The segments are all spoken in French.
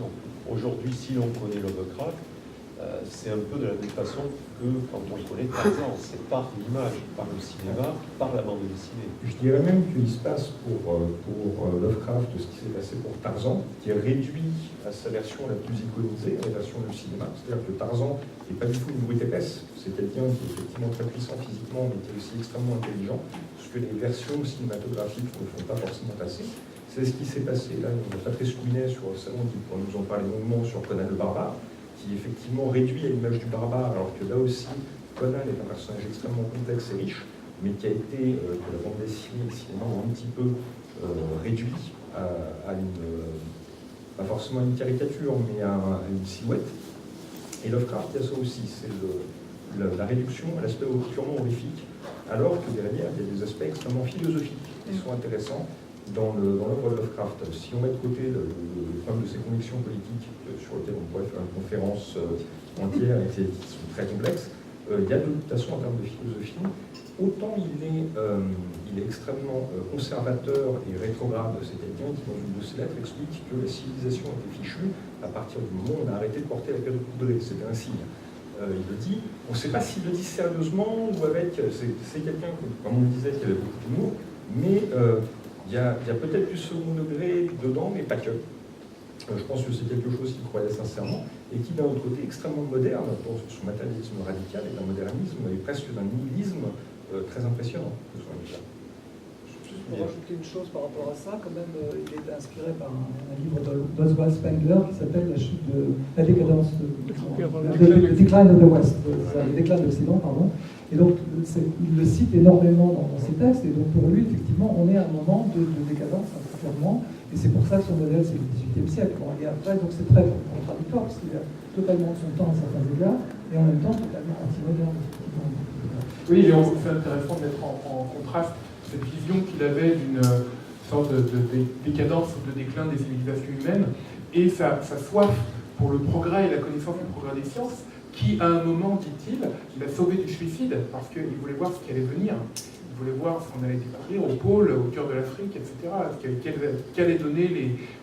l'interprétation. Aujourd'hui, si l'on connaît Lovecraft, c'est un peu de la même façon que quand on connaît Tarzan, c'est par l'image, par le cinéma, par la bande dessinée. Je dirais même qu'il se passe pour Lovecraft ce qui s'est passé pour Tarzan, qui est réduit à sa version la plus iconisée, la version du cinéma. C'est-à-dire que Tarzan n'est pas du tout une brute épaisse, c'est quelqu'un qui est effectivement très puissant physiquement, mais qui est aussi extrêmement intelligent, ce que les versions cinématographiques ne font pas forcément passer. C'est ce qui s'est passé. Là, on a Patrice Louinet sur le salon qui pourra nous en parler longuement sur Conan le Barbare, qui est effectivement réduit à l'image du barbare, alors que là aussi, Conan est un personnage extrêmement complexe et riche, mais qui a été, que la bande dessinée et le cinéma ont un petit peu réduit à une, pas forcément une caricature, mais à une silhouette. Et Lovecraft, il y a ça aussi, c'est la réduction à l'aspect purement horrifique, alors que derrière, il y a des aspects extrêmement philosophiques qui sont intéressants dans l'œuvre de Lovecraft. Si on met de côté le problème de ses convictions politiques, sur lequel on pourrait faire une conférence entière et qui sont très complexes, il y a de toute façon, en termes de philosophie, autant il est extrêmement conservateur et rétrograde. C'est quelqu'un qui, dans une de ses lettres, explique que la civilisation a été fichue à partir du moment où on a arrêté de porter la cape de poudrée. C'était un signe. Il le dit. On ne sait pas s'il le dit sérieusement ou avec... C'est quelqu'un, comme on le disait, qui avait beaucoup d'humour, mais il y a peut-être du second degré dedans, mais pas que. Je pense que c'est quelque chose qu'il croyait sincèrement et qui, d'un autre côté, est extrêmement moderne pour son matérialisme radical et d'un modernisme et presque d'un nihilisme très impressionnant. Juste pour rajouter une chose par rapport à ça, quand même, il est inspiré par un livre d'Oswald Spengler qui s'appelle La décadence, le Decline of the West, le déclin de l'Occident, pardon. Et donc, il le cite énormément dans ses textes, et donc pour lui, effectivement, on est à un moment de décadence, clairement, et c'est pour ça que son modèle, c'est le XVIIIe siècle. Bon, et après, donc c'est très contradictoire, parce qu'il a totalement de son temps à certains égards, et en même temps totalement anti-moderne, effectivement. Oui, et c'est intéressant de mettre en contraste cette vision qu'il avait d'une sorte de décadence ou de déclin des civilisations humaines, et sa soif pour le progrès et la connaissance du progrès des sciences, qui, à un moment, dit-il, l'a sauvé du suicide parce qu'il voulait voir ce qui allait venir. Il voulait voir ce qu'on allait découvrir au pôle, au cœur de l'Afrique, etc. Qu'allaient donner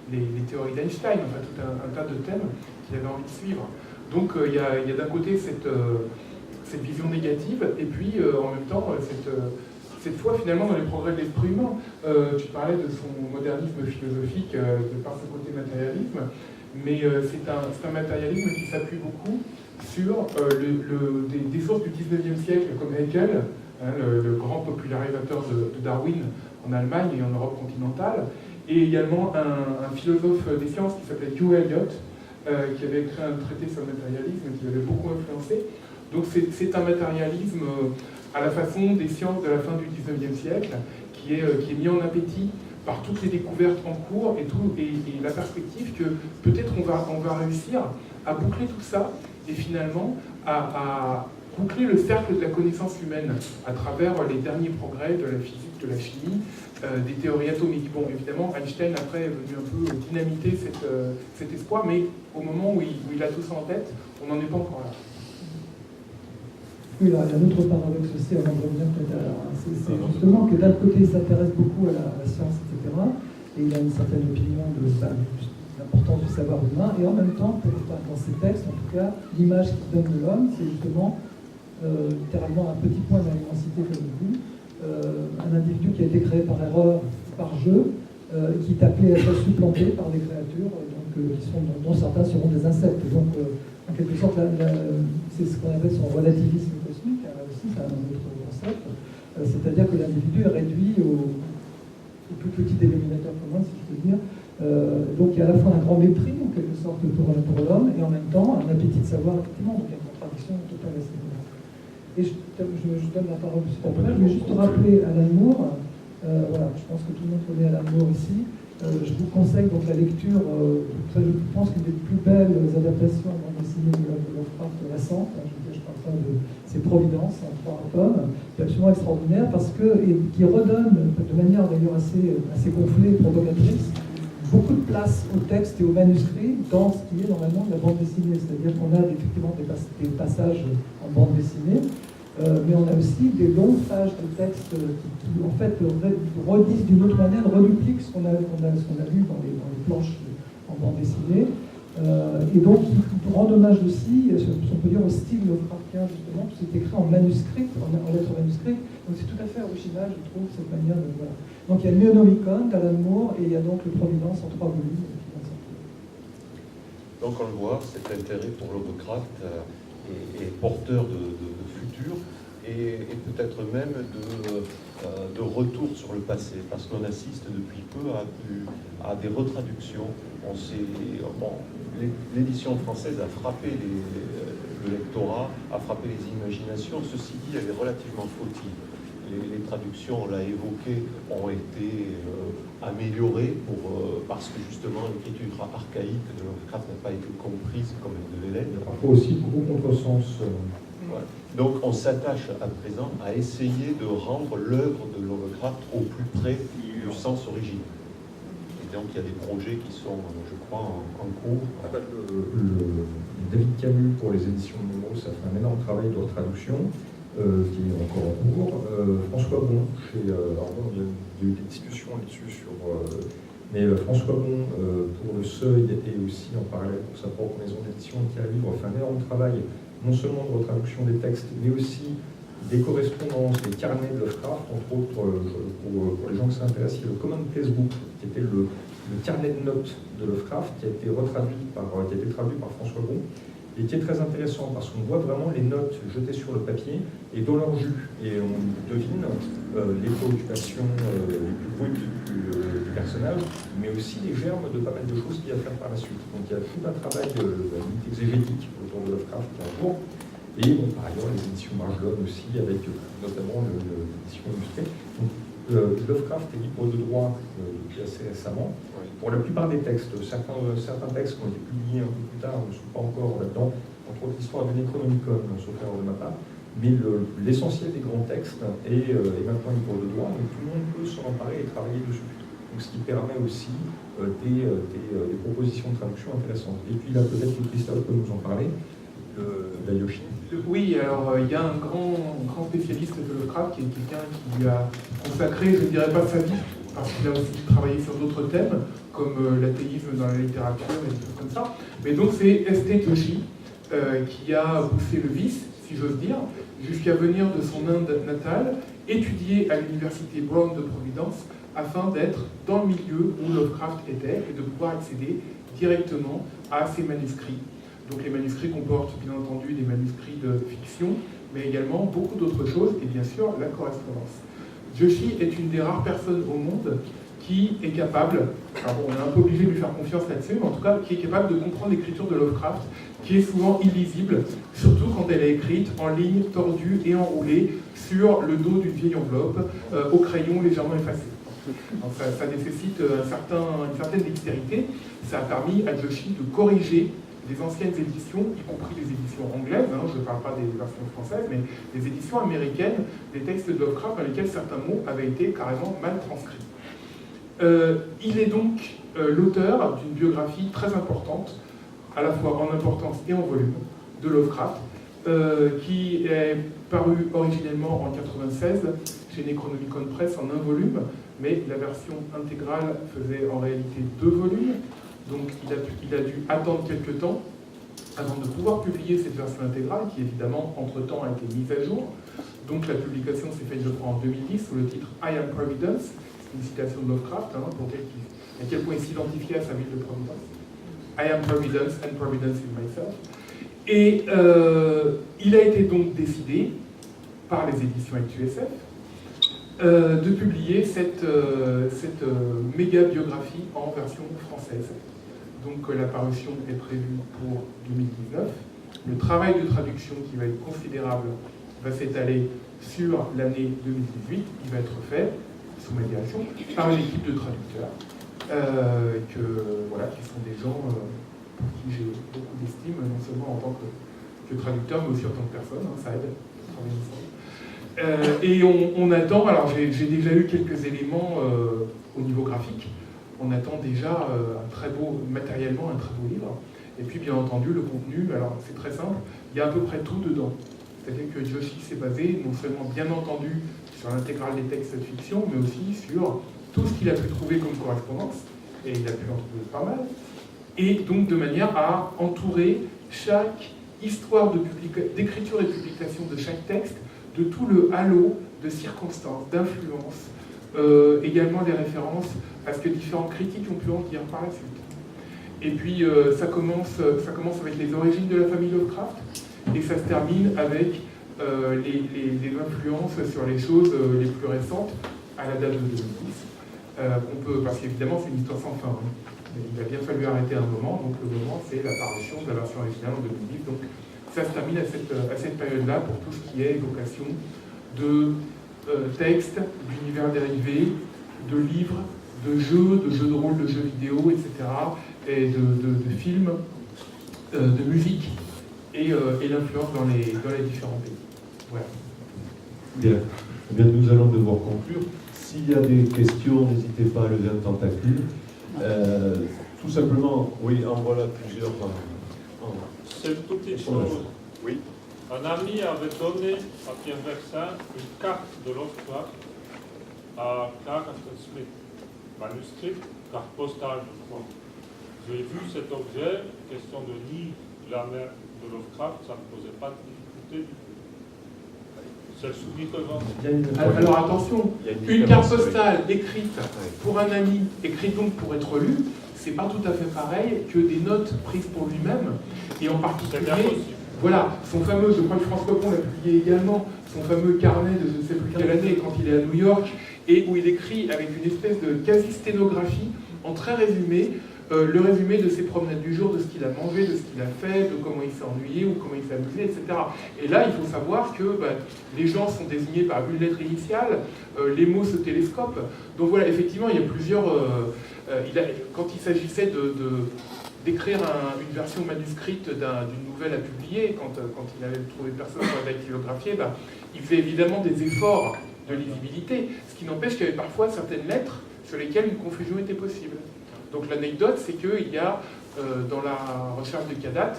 les théories d'Einstein, enfin tout un tas de thèmes qu'il avait envie de suivre. Donc il y a d'un côté cette vision négative, et puis en même temps cette foi finalement dans les progrès de l'esprit humain. Tu parlais de son modernisme philosophique de par ce côté matérialisme, mais c'est un matérialisme qui s'appuie beaucoup sur des sources du 19e siècle comme Haeckel, le grand popularisateur de Darwin en Allemagne et en Europe continentale, et également un philosophe des sciences qui s'appelait Hugh Elliot, qui avait écrit un traité sur le matérialisme qui l'avait beaucoup influencé. Donc c'est un matérialisme à la façon des sciences de la fin du 19e siècle, qui est mis en appétit par toutes les découvertes en cours et la perspective que peut-être on va réussir à boucler tout ça et finalement à boucler le cercle de la connaissance humaine à travers les derniers progrès de la physique, de la chimie, des théories atomiques. Bon, évidemment, Einstein après est venu un peu dynamiter cet espoir, mais au moment où il a tout ça en tête, on n'en est pas encore là. Oui, là, il y a un autre paradoxe aussi, avant de revenir peut-être à... C'est justement que d'un côté, il s'intéresse beaucoup à la science, etc., et il a une certaine opinion de l'importance du savoir humain, et en même temps, dans ses textes, en tout cas, l'image qu'il donne de l'homme, c'est justement, littéralement, un petit point d'immensité, comme il dit, un individu qui a été créé par erreur, par jeu, qui est appelé à être supplanté par des créatures, dont certains seront des insectes. Donc, en quelque sorte, c'est ce qu'on appelle son relativisme cosmique, là aussi, c'est un autre concept. C'est-à-dire que l'individu est réduit au plus petit dénominateur commun, si je peux dire. Donc il y a à la fois un grand mépris, en quelque sorte, pour l'homme, et en même temps un appétit de savoir, effectivement, donc il y a une contradiction totale à ce niveau-là. Et je donne la parole juste après. Je vais juste rappeler Alan Moore. Voilà, je pense que tout le monde connaît Alan Moore ici. Je vous conseille donc la lecture, je pense qu'une des plus belles adaptations en bande dessinée de Lovecraft récente. Je parle pas de ses Providences en 3 tomes, qui est absolument extraordinaire parce et qui redonne de manière d'ailleurs assez gonflée et provocatrice beaucoup de place au texte et au manuscrit dans ce qui est normalement de la bande dessinée. C'est-à-dire qu'on a effectivement des passages en bande dessinée, mais on a aussi des longues pages de texte qui en fait redisent d'une autre manière, redupliquent ce qu'on a lu dans les planches en bande dessinée. Et donc, il rend hommage aussi, on peut dire, au style Lovecraftien, justement, qui est écrit en manuscrit, en lettres manuscrites. Donc, c'est tout à fait original, je trouve, cette manière de. Voilà. Donc, il y a le Neonomicon d'Alan Moore et il y a donc le Providence en 3 volumes qui vient de sortir. Donc, on le voit, cet intérêt pour Lovecraft est porteur de futur et peut-être même de retour sur le passé, parce qu'on assiste depuis peu à des retraductions. L'édition française a frappé le lectorat, a frappé les imaginations. Ceci dit, elle est relativement fautive. Les traductions, on l'a évoqué, ont été améliorées parce que justement l'écriture archaïque de Lovecraft n'a pas été comprise comme elle devait l'être. Il y a parfois aussi beaucoup de contresens. Voilà. Donc on s'attache à présent à essayer de rendre l'œuvre de Lovecraft au plus près du sens originel. Et donc il y a des projets qui sont, je crois, en cours. David Camus pour les éditions de Nemo, ça fait un énorme travail de retraduction qui est encore en cours. François Bon, il y a eu des discussions là-dessus mais François Bon pour Le Seuil et aussi en parallèle pour sa propre maison d'édition qui a libre fait un énorme travail non seulement de retraduction des textes, mais aussi des correspondances, des carnets de Lovecraft, entre autres, pour les gens qui s'intéressent, il y a le Commonplace Book, qui était le carnet de notes de Lovecraft, qui a été traduit par François Bon, et qui est très intéressant parce qu'on voit vraiment les notes jetées sur le papier et dans leur jus. Et on devine les préoccupations les plus brutes du personnage, mais aussi les germes de pas mal de choses qu'il va faire par la suite. Donc il y a tout un travail exégétique autour de Lovecraft qui est en cours. Et bon, par ailleurs, les éditions Marjolone aussi, avec notamment l'édition illustrée. Donc, Lovecraft est libre de droit depuis assez récemment. Pour la plupart des textes, certains textes qui ont été publiés un peu plus tard ne sont pas encore là-dedans, entre autres l'histoire de Necronomicon, sauf erreur de ma part. Mais l'essentiel des grands textes est maintenant libre de droit, donc tout le monde peut s'en emparer et travailler dessus. Donc, ce qui permet aussi des propositions de traduction intéressantes. Et puis là, peut-être que Christophe peut nous en parler, Yoshi. Oui, alors il y a un grand spécialiste de Lovecraft qui est quelqu'un qui lui a consacré, je ne dirais pas sa vie, parce qu'il a aussi travaillé sur d'autres thèmes, comme l'athéisme dans la littérature et des choses comme ça. Mais donc c'est S.T. Joshi qui a poussé le vice, si j'ose dire, jusqu'à venir de son Inde natale, étudier à l'université Brown de Providence, afin d'être dans le milieu où Lovecraft était et de pouvoir accéder directement à ses manuscrits. Donc les manuscrits comportent bien entendu des manuscrits de fiction, mais également beaucoup d'autres choses, et bien sûr la correspondance. Joshi est une des rares personnes au monde qui est capable, alors on est un peu obligé de lui faire confiance là-dessus, mais en tout cas qui est capable de comprendre l'écriture de Lovecraft, qui est souvent illisible, surtout quand elle est écrite en ligne tordue et enroulée sur le dos d'une vieille enveloppe, au crayon légèrement effacé. Donc ça nécessite une certaine dextérité. Ça a permis à Joshi de corriger les anciennes éditions, y compris les éditions anglaises, je ne parle pas des versions françaises, mais les éditions américaines, des textes de Lovecraft dans lesquels certains mots avaient été carrément mal transcrits. Il est donc l'auteur d'une biographie très importante, à la fois en importance et en volume, de Lovecraft, qui est paru originellement en 1996 chez Necronomicon Press en un volume, mais la version intégrale faisait en réalité 2 volumes. Donc il a dû attendre quelques temps avant de pouvoir publier cette version intégrale, qui évidemment, entre-temps, a été mise à jour. Donc la publication s'est faite, je crois, en 2010, sous le titre I Am Providence, une citation de Lovecraft, pour à quel point il s'identifiait à sa ville de Providence. I am Providence and Providence is myself. Et il a été donc décidé, par les éditions ActuSF, de publier cette méga biographie en version française. Donc la parution est prévue pour 2019. Le travail de traduction, qui va être considérable, va s'étaler sur l'année 2018. Il va être fait, sous ma direction, par une équipe de traducteurs, qui sont des gens pour qui j'ai beaucoup d'estime, non seulement en tant que traducteur, mais aussi en tant que personne, ça aide à travailler ensemble. Et on attend, alors j'ai déjà eu quelques éléments au niveau graphique, on attend déjà matériellement un très beau livre. Et puis bien entendu le contenu, alors c'est très simple, il y a à peu près tout dedans. C'est-à-dire que Joshi s'est basé non seulement bien entendu sur l'intégrale des textes de fiction, mais aussi sur tout ce qu'il a pu trouver comme correspondance, et il a pu en trouver pas mal, et donc de manière à entourer chaque histoire d'écriture et de publication de chaque texte de tout le halo de circonstances, d'influences, également des références à ce que différents critiques ont pu en dire par la suite. Et puis ça commence avec les origines de la famille Lovecraft, et ça se termine avec les influences sur les choses les plus récentes à la date de 2010. Parce qu'évidemment c'est une histoire sans fin. Hein. Il a bien fallu arrêter un moment, donc le moment c'est l'apparition de la version originale en 2010. Donc ça se termine à cette période-là pour tout ce qui est évocation de textes, d'univers dérivés, de livres, de jeux de rôle, de jeux vidéo, etc. et de films, de musique et l'influence dans les différents pays. Voilà. Bien. Eh bien, nous allons devoir conclure. S'il y a des questions, n'hésitez pas à lever un tentacule. Tout simplement, oui, en voilà plusieurs. C'est une petite chose. Oui. Un ami avait donné à Pierre Versin une carte de Lovecraft à Clara Smith, manuscrit, carte postale, je crois. J'ai vu cet objet, question de lire la mer de Lovecraft, ça ne posait pas de difficulté du tout. C'est le souvenir que j'en ai. Alors attention, une carte postale écrite pour un ami, écrite donc pour être lue, c'est pas tout à fait pareil que des notes prises pour lui-même, et en particulier, voilà, son fameux, je crois que François Pont l'a publié également, son fameux carnet de je ne sais plus quelle année, quand il est à New York, et où il écrit avec une espèce de quasi-sténographie, en très résumé, le résumé de ses promenades du jour, de ce qu'il a mangé, de ce qu'il a fait, de comment il s'est ennuyé ou comment il s'est amusé, etc. Et là, il faut savoir que les gens sont désignés par une lettre initiale, les mots se télescopent. Donc voilà, effectivement, il y a plusieurs... quand il s'agissait d'écrire une version manuscrite d'une nouvelle à publier, quand il avait trouvé personne pour la dactylographier, il faisait évidemment des efforts de lisibilité, ce qui n'empêche qu'il y avait parfois certaines lettres sur lesquelles une confusion était possible. Donc l'anecdote, c'est qu'il y a, dans la recherche de Kadat,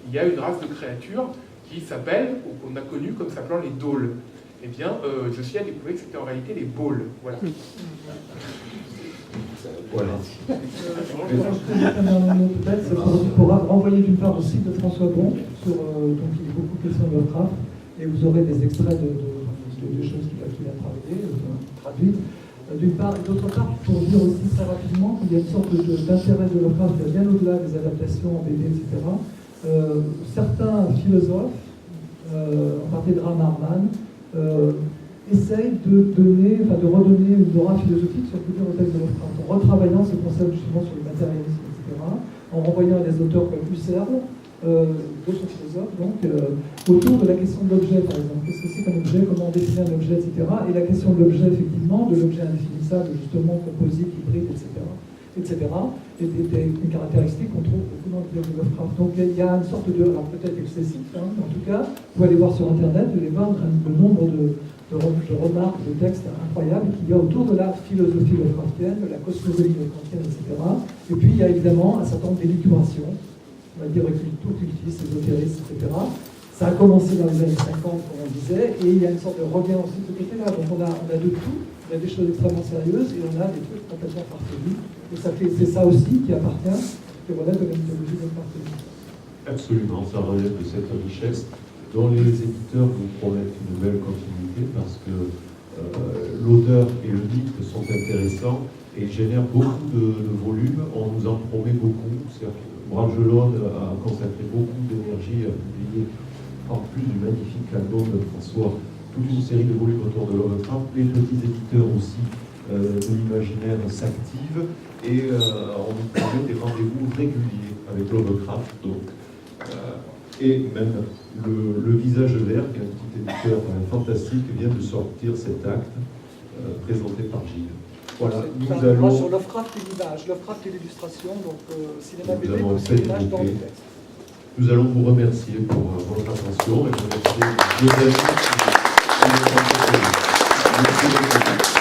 il y a une race de créatures qui s'appelle, ou qu'on a connue comme s'appelant les Dauls. Eh bien, Joshi a découvert que c'était en réalité les Bauls. Voilà. Voilà. Peut-être, c'est pour renvoyer d'une part au site de François Bon, sur, donc il est beaucoup question de Lovecraft, et vous aurez des extraits de choses qu'il a travaillées, traduites. D'une part, et d'autre part, pour dire aussi très rapidement qu'il y a une sorte d'intérêt de Lovecraft qui va bien au-delà des adaptations en BD, etc. Certains philosophes, en particulier Harman, essayent de redonner une aura philosophique sur plusieurs textes de Lovecraft, en retravaillant ce concept justement sur le matérialisme, etc., en renvoyant à des auteurs comme Husserl, d'autres philosophes, donc, autour de la question de l'objet, par exemple. Qu'est-ce que c'est qu'un objet, comment on définit un objet, etc. Et la question de l'objet, effectivement, de l'objet indéfinissable, justement, composite, hybride, etc. Et des caractéristiques qu'on trouve beaucoup dans le de Lovecraft. Donc il y a une sorte de, alors peut-être excessif, hein, en tout cas, vous pouvez aller voir sur Internet, vous allez voir le nombre de remarques, de textes incroyables qu'il y a autour de la philosophie Lovecraftienne, de la cosmogonie Lovecraftienne, etc. Et puis il y a évidemment un certain nombre d'élucubrations, on va dire occultistes, ésotéristes, etc. Ça a commencé dans les années 50, comme on disait, et il y a une sorte de regain aussi de ce côté-là. Donc on a de tout, on a des choses extrêmement sérieuses, et on a des trucs complètement farfelus. Et c'est ça aussi qui appartient, qui relève de la mythologie de Lovecraftienne. Absolument, ça relève de cette richesse dont les éditeurs vous promettent une belle continuité parce que l'auteur et le mythe sont intéressants et génèrent beaucoup de volumes. On nous en promet beaucoup. Bragelonne a consacré beaucoup d'énergie à publier, en plus du magnifique album de François, toute une série de volumes autour de Lovecraft. Les petits éditeurs aussi de l'imaginaire s'activent et on nous promet des rendez-vous réguliers avec Lovecraft. Donc, et même le Visage Vert, qui est un petit éditeur fantastique, vient de sortir cet acte présenté par Gilles. Voilà, nous allons... sur Lovecraft et l'image, Lovecraft et l'illustration, donc cinéma BD, allons aussi l'image dans le texte. Nous allons vous remercier pour votre attention et remercier vos amis qui nous ont accompagnés. Merci beaucoup.